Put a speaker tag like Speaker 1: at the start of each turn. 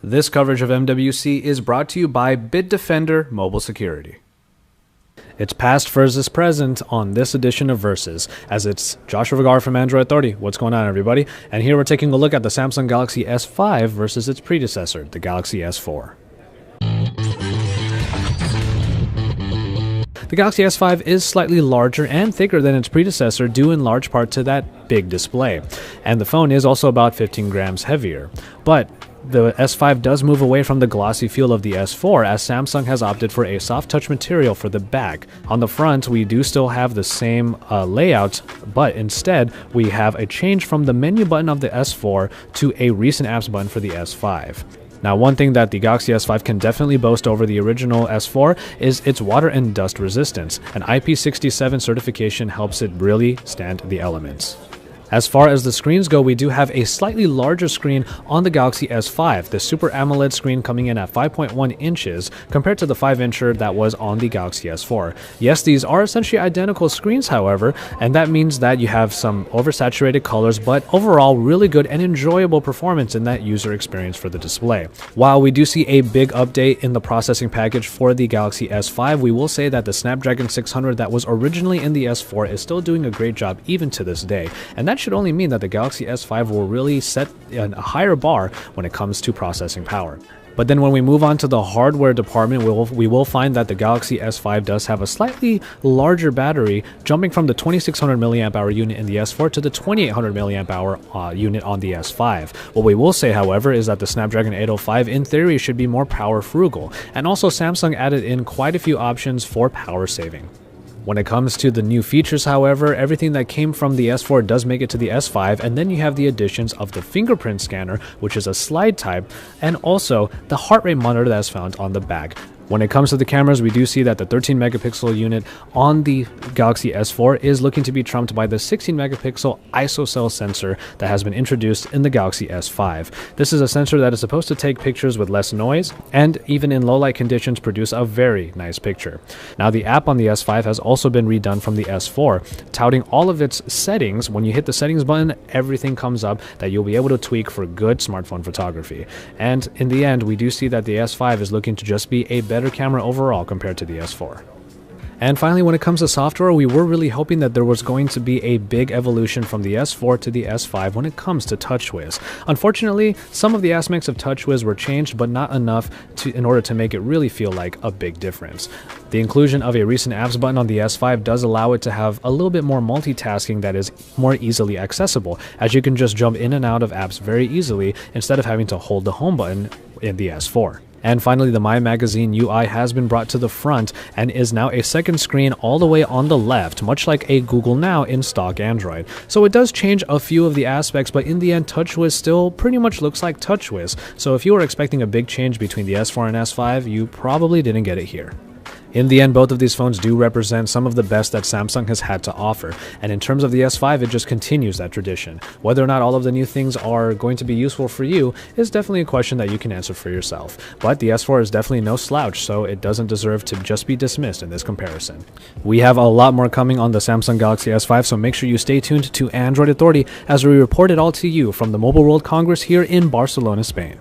Speaker 1: This coverage of MWC is brought to you by Bitdefender Mobile Security. It's past versus present on this edition of Versus, as it's Joshua Vergara from Android Authority. What's going on, everybody? And here we're taking a look at the Samsung Galaxy S5 versus its predecessor, the Galaxy S4. The Galaxy S5 is slightly larger and thicker than its predecessor, due in large part to that big display. And the phone is also about 15 grams heavier. But the S5 does move away from the glossy feel of the S4, as Samsung has opted for a soft touch material for the back. On the front, we do still have the same layout, but instead we have a change from the menu button of the S4 to a recent apps button for the S5. Now, one thing that the Galaxy S5 can definitely boast over the original S4 is its water and dust resistance. An IP67 certification helps it really stand the elements. As far as the screens go, we do have a slightly larger screen on the Galaxy S5, the Super AMOLED screen coming in at 5.1 inches compared to the 5-incher that was on the Galaxy S4. Yes, these are essentially identical screens, however, and that means that you have some oversaturated colors, but overall really good and enjoyable performance in that user experience for the display. While we do see a big update in the processing package for the Galaxy S5, we will say that the Snapdragon 600 that was originally in the S4 is still doing a great job even to this day, and that should only mean that the Galaxy S5 will really set a higher bar when it comes to processing power. But then when we move on to the hardware department, we will find that the Galaxy S5 does have a slightly larger battery, jumping from the 2600 mAh unit in the S4 to the 2800 mAh unit on the S5. What we will say, however, is that the Snapdragon 805 in theory should be more power frugal, and also Samsung added in quite a few options for power saving. When it comes to the new features, however, everything that came from the S4 does make it to the S5, and then you have the additions of the fingerprint scanner, which is a slide type, and also the heart rate monitor that's found on the back. When it comes to the cameras, we do see that the 13 megapixel unit on the Galaxy S4 is looking to be trumped by the 16 megapixel ISOCELL sensor that has been introduced in the Galaxy S5. This is a sensor that is supposed to take pictures with less noise and even in low light conditions produce a very nice picture. Now, the app on the S5 has also been redone from the S4, touting all of its settings. When you hit the settings button, everything comes up that you'll be able to tweak for good smartphone photography. And in the end, we do see that the S5 is looking to just be a better camera overall compared to the S4. And finally, when it comes to software, we were really hoping that there was going to be a big evolution from the S4 to the S5 when it comes to TouchWiz. Unfortunately, some of the aspects of TouchWiz were changed, but not enough in order to make it really feel like a big difference. The inclusion of a recent apps button on the S5 does allow it to have a little bit more multitasking that is more easily accessible, as you can just jump in and out of apps very easily instead of having to hold the home button in the S4. And finally, the My Magazine UI has been brought to the front and is now a second screen all the way on the left, much like a Google Now in stock Android. So it does change a few of the aspects, but in the end, TouchWiz still pretty much looks like TouchWiz. So if you were expecting a big change between the S4 and S5, you probably didn't get it here. In the end, both of these phones do represent some of the best that Samsung has had to offer, and in terms of the S5, it just continues that tradition. Whether or not all of the new things are going to be useful for you is definitely a question that you can answer for yourself. But the S4 is definitely no slouch, so it doesn't deserve to just be dismissed in this comparison. We have a lot more coming on the Samsung Galaxy S5, so make sure you stay tuned to Android Authority as we report it all to you from the Mobile World Congress here in Barcelona, Spain.